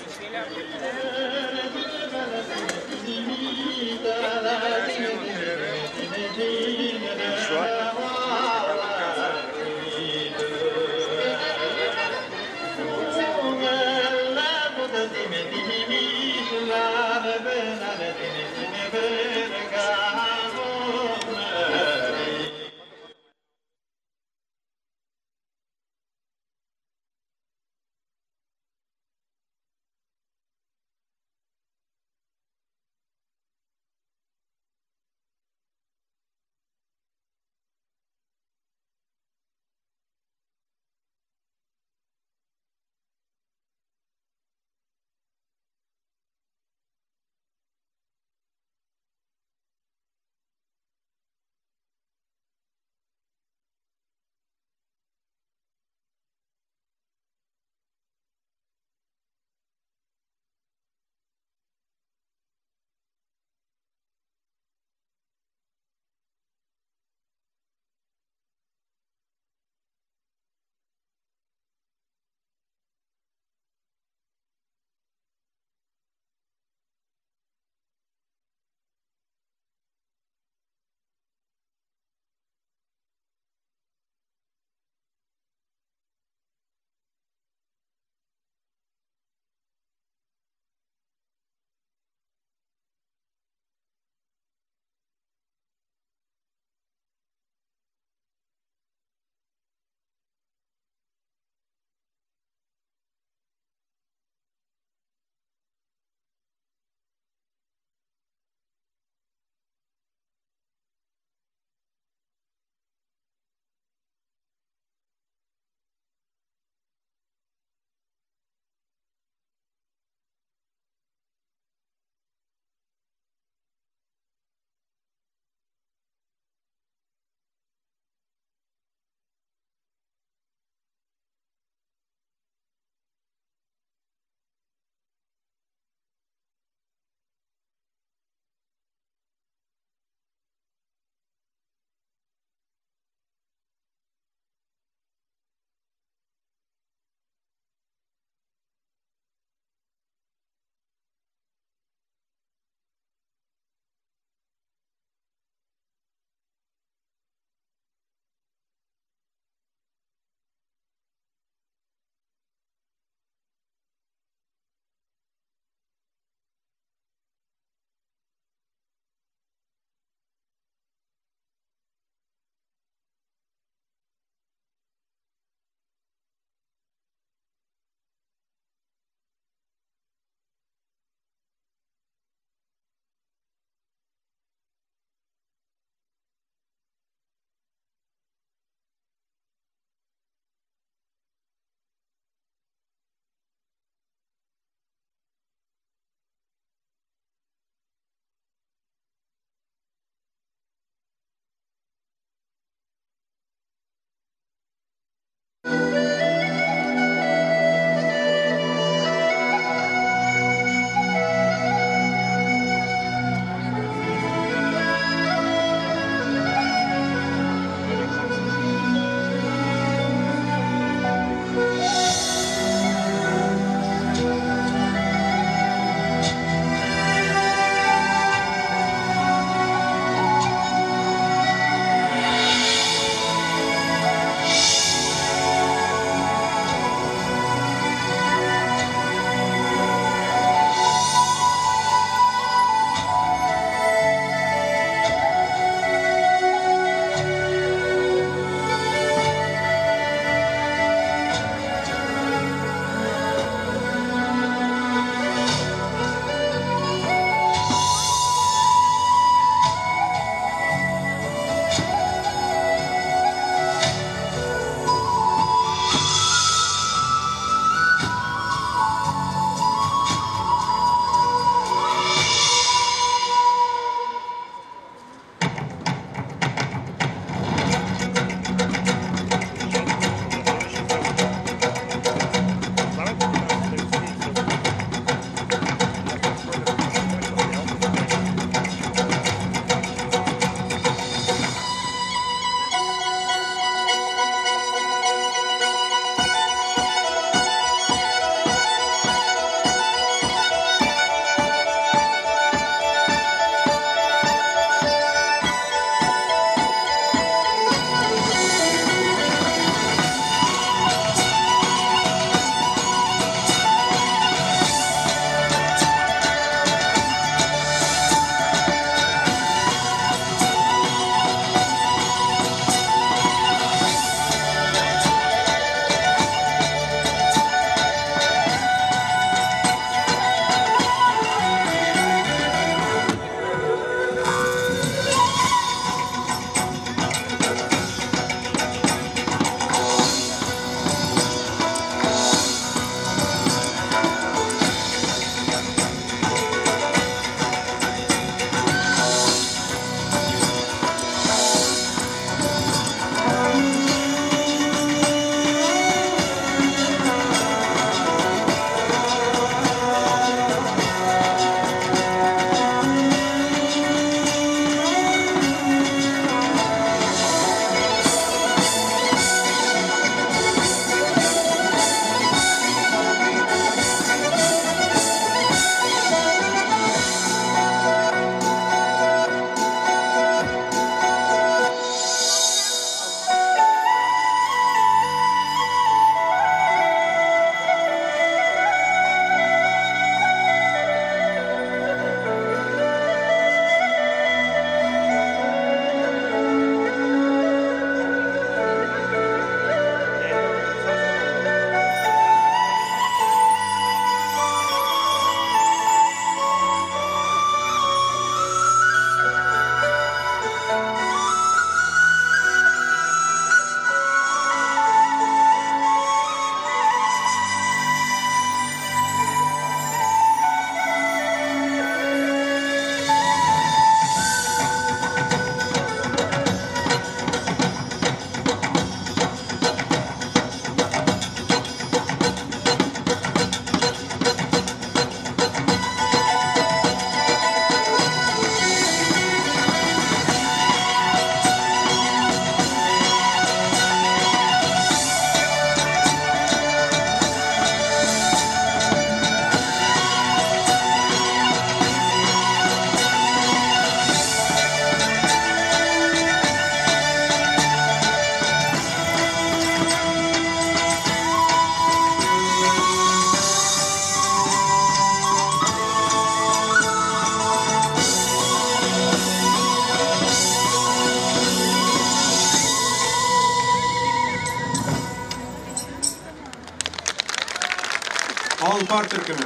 Alpar Türkümü.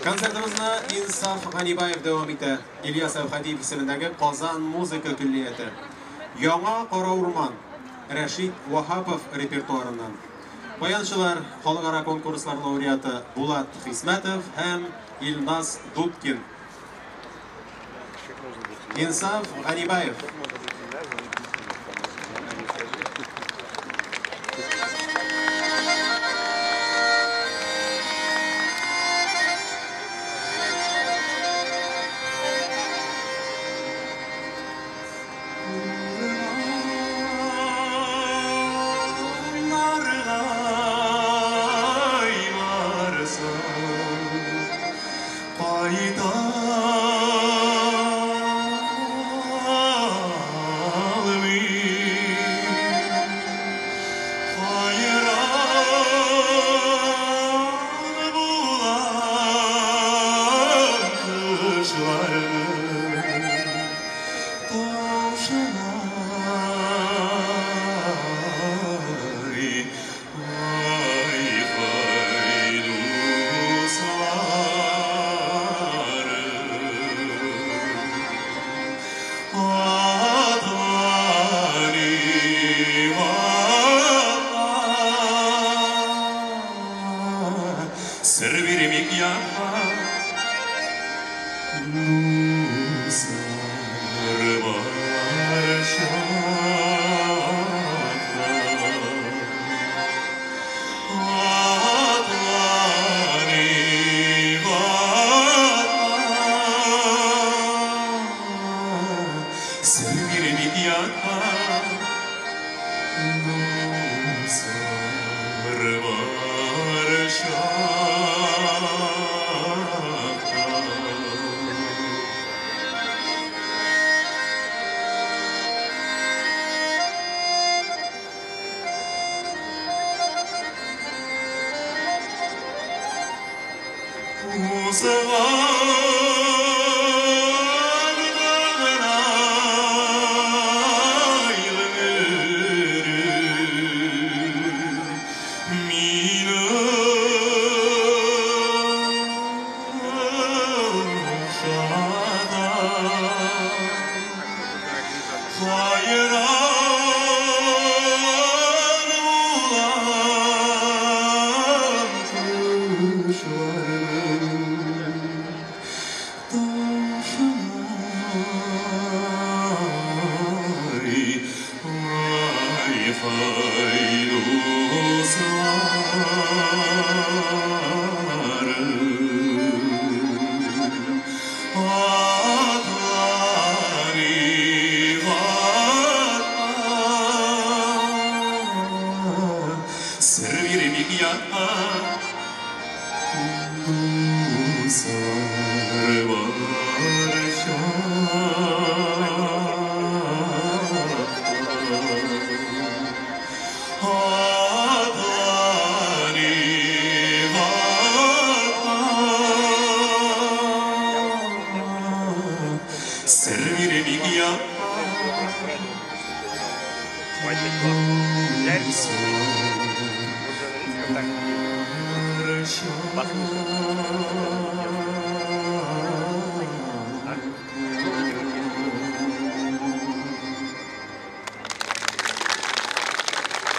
Konsertimizde İnsaf Ganibayev devam etti. İlyas Evhadiyev isimindeki Kazan Müzik Külliyeti. Yağa Kara Urman, Reşit Vahapov repertuarından. Bayançılar Halkara konkurslar laureatı Bulat Hizmetov hem İlnaz Dudkin. İnsaf Ganibayev.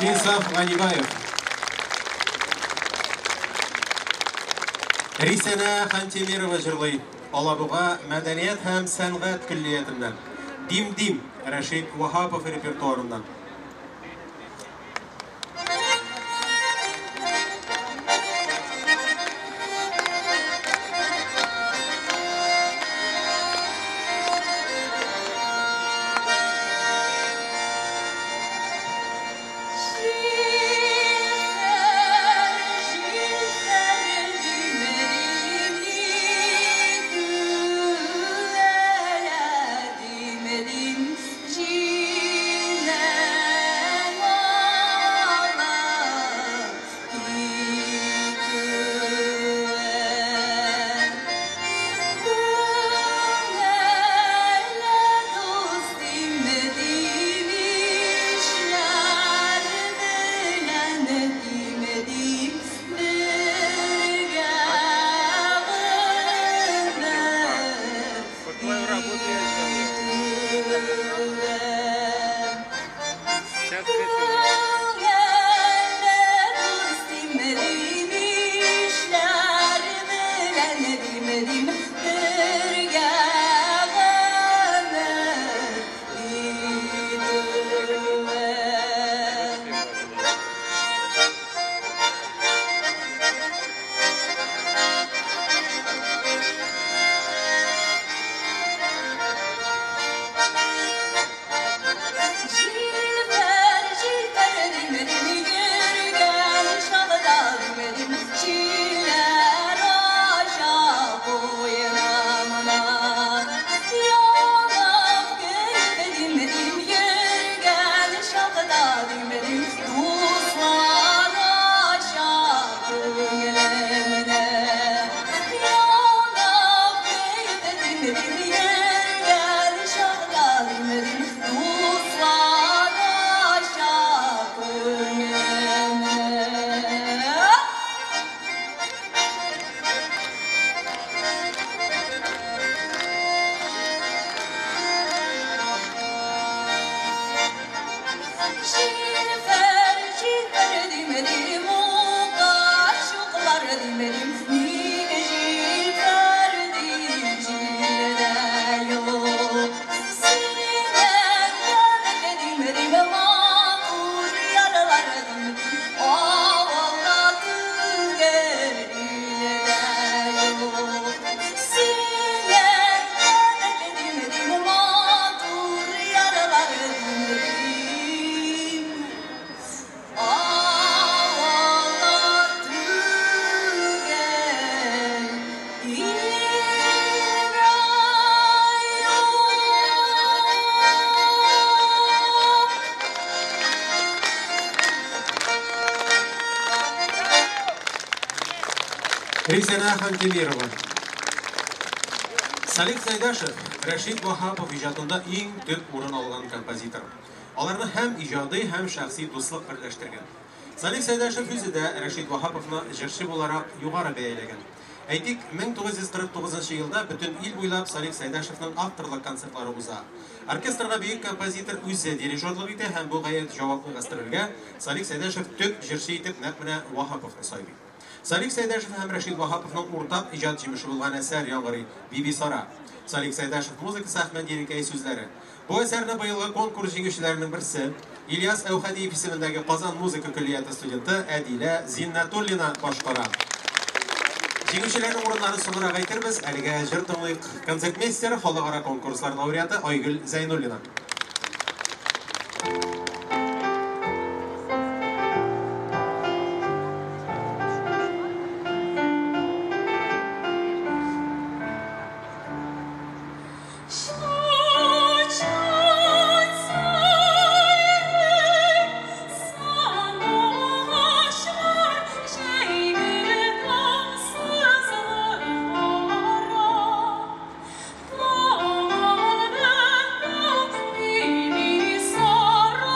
İnsaf Ganibayev. Рисана Хантемирова жырлый. Алабуга мәдәният һәм сәнгать күллиятеннән. Дим-дим Рәшит Вахапов репертуарыннан. Jina Ризана Хантемирова. Салих Сайдашев, Рашид Вахапов ижадында ең төп орын алған композитор. Аларны һәм иҗади, һәм шәхси дуслык берләштергән. Салих Сайдашев үзе дә Рашид Вахаповны җырчы буларак югары бәяләгән. Әйтик, 1949 елда бөтен ил буйлап Салих Сайдашевның авторлык концертлары уза. Оркестрга бөек композитор үзе дирижерлык итә һәм бу гаять җаваплы гастрольгә Салих Сайдашев төп җырчы итеп нәкъ менә Вахаповны сайлый. Салих Сайдашев һәм Рашид Вахаповның уртак иҗат җимеше булган әсәр яңгырый Биби Сара. Салих Сайдашев музыкасы Әхмәт Ерекәй сүзләре. Бу әсәрне быелгы конкурс җиңүчеләренең берсе Ильяс Әүхәдиев исемендәге Казан музыка көллияты студенты Әдилә Зиннатуллина башкара. Җиңүчеләрнең урыннарын соңрак әйтербез. Әлегә җыр тыңлыйк. Концертмейстер, халыкара конкурслар лауреаты Айгөл Зәйнуллина. Sorrow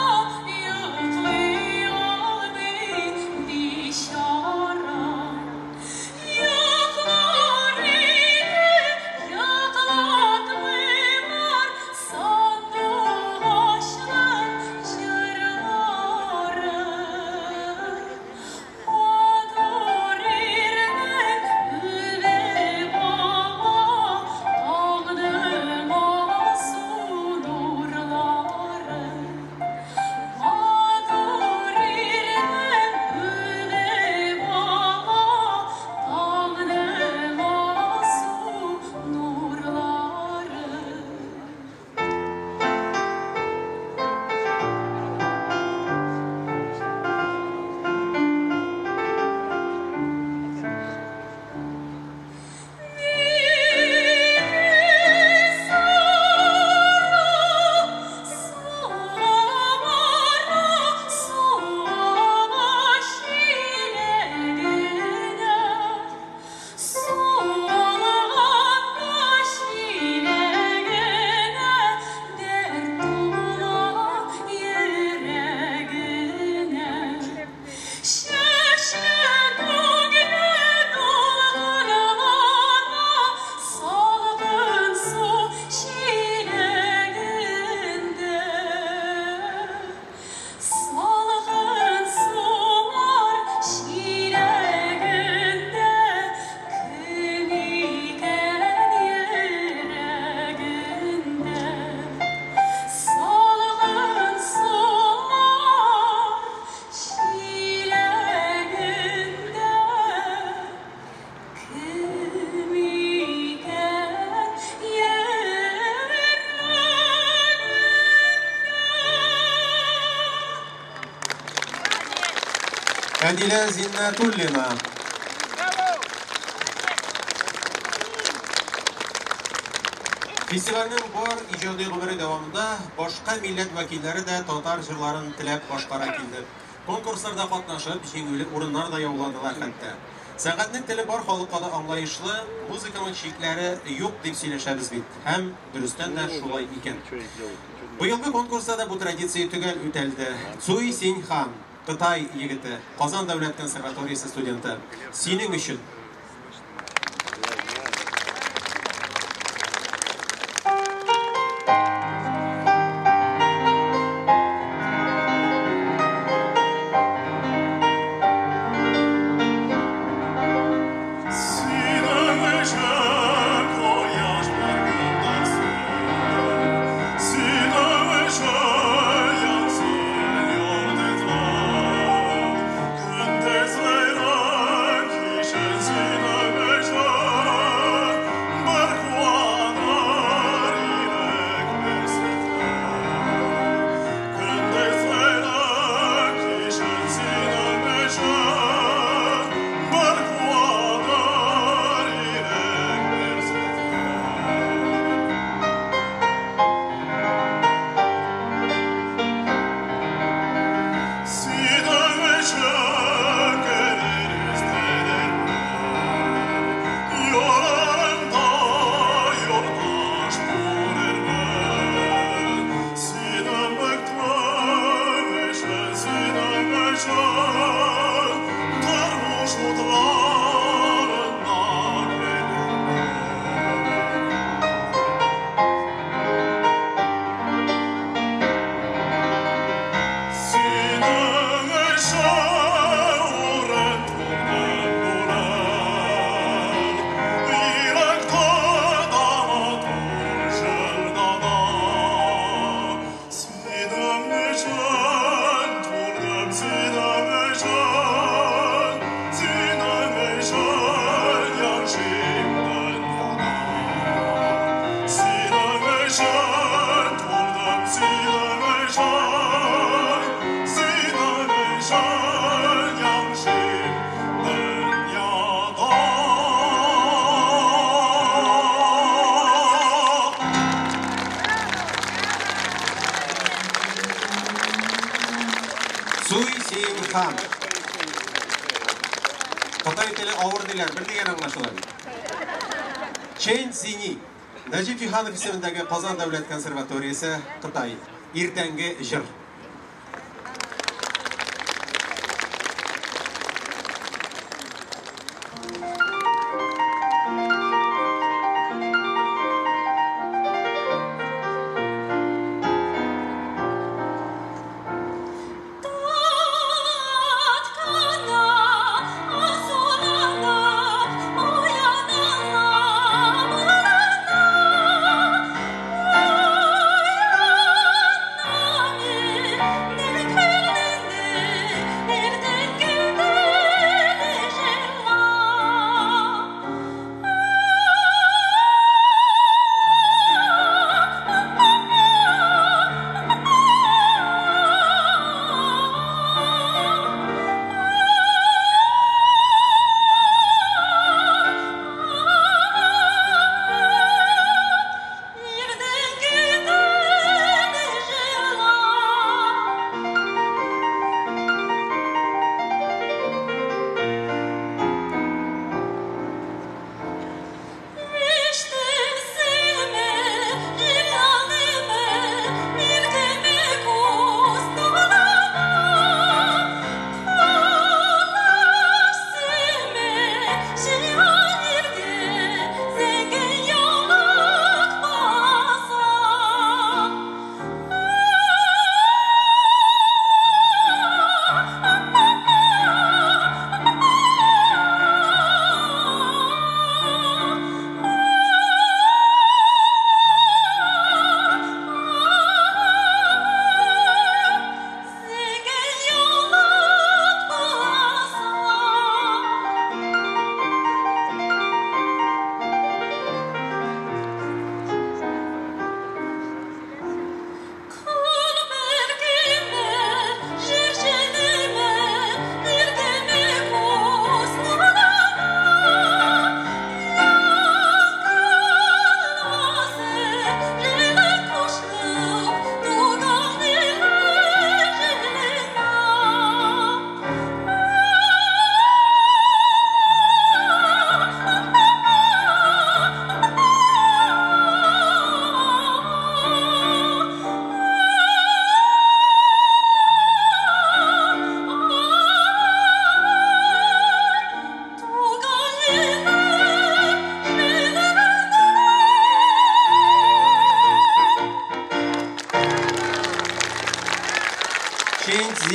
Adile Zinnatullina. Festivalning bor ijodiy umri davomida boshqa millat vakillari da tatar jurlarini tilab boshqara keldi. Konkurslarda qatnashib, jengli o'rinlar da yo'lladilar hatto. San'atning tili bor xalqqa anglayishli, muzikaning cheklari yo'q deb söylashamiz bit. Ham durustdan da shulay ekan. Bu yilgi konkursda bu traditsiya tugal o'taldi. Sui Sinxan, Xitoy yigiti, Qozon davlat konservatoriyasi studenti. Sening uchun Xitoy tili og'irdilar, bir degan anglashiladi. Chen Zini, Najib Fihanov ismidagi Qozon davlat konservatoriyasi, Xitoy. Ertangi jir. Oh,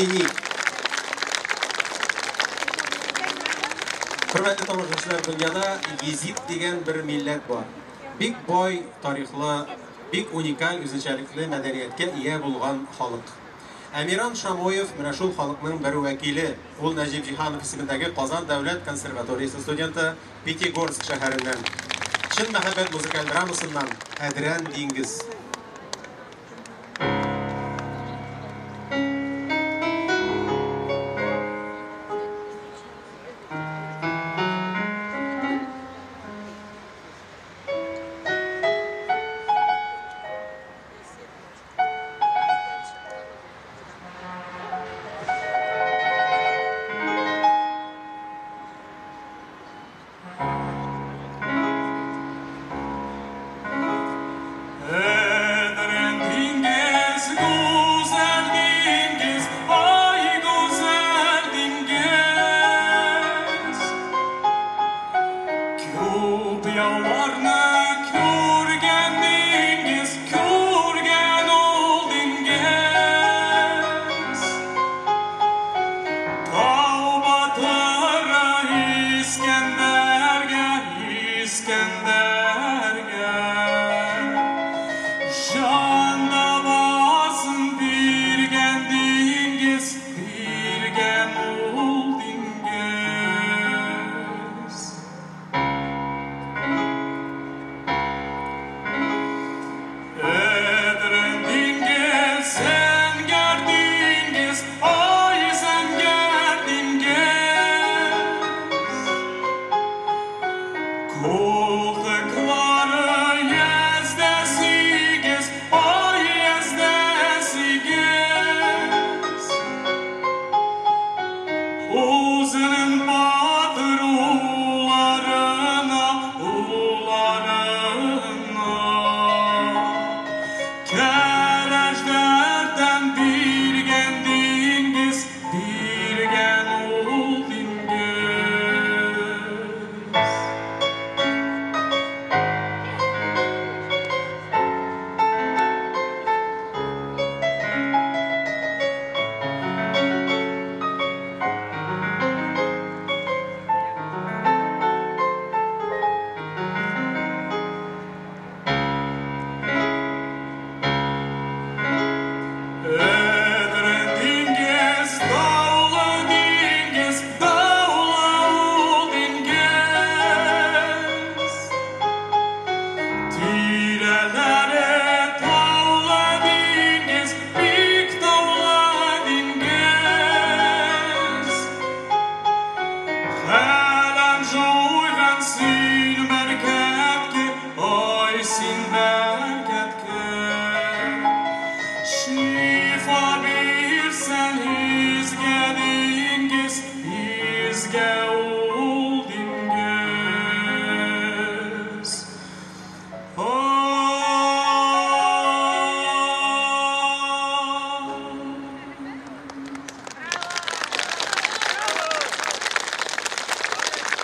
Dini. Hürmetli tomoshabchilar, dünyada Yezid degan bir millat var. Big boy tarixli, big unikal o'zgachalikli madaniyatga ega bo'lgan xalq. Amiran Shamoyev mana shu xalqning bir vakili. Ul Najib Jihanov ismidagi Qozon davlat konservatoriyasi studenti Pitigorsk shaharidan. Chin muhabbat muzikal dramasidan Adrian Dengiz.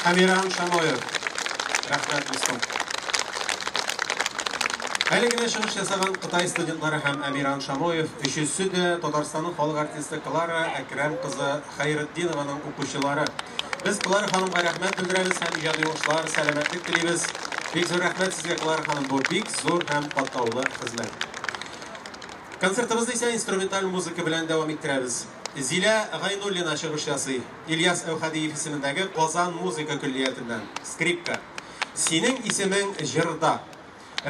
Amiran Shamoyev. Rahmat do'stim. Haligina chiqish yasagan Xitoy studentlari ham Amiran Shamoyev, uchinchisi Tataristonning xalq artisti Klara Akram qizi Xayriddinovaning o'quvchilari. Biz Klara xonimga rahmat bildiramiz, ham ijodiy ishlar, salomatlik tilaymiz. Bek zo'r rahmat sizga Klara xonim, bu bek zo'r ham qatnovli xizmat. Konsertimizda esa instrumental muzika bilan davom ettiramiz. Zila G'aynullina chiqish yasay. İlyas Avhadiyev ismidagi Qozon muzika kulliyatidan skripka. Sening isming Jirda.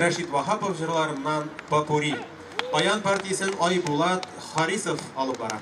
Rashid Vahapov jırlarından Papuri. Ayan partiyasının Aybulat Harisov alıp bara.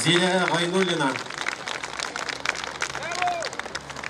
Зилә Гайнуллина.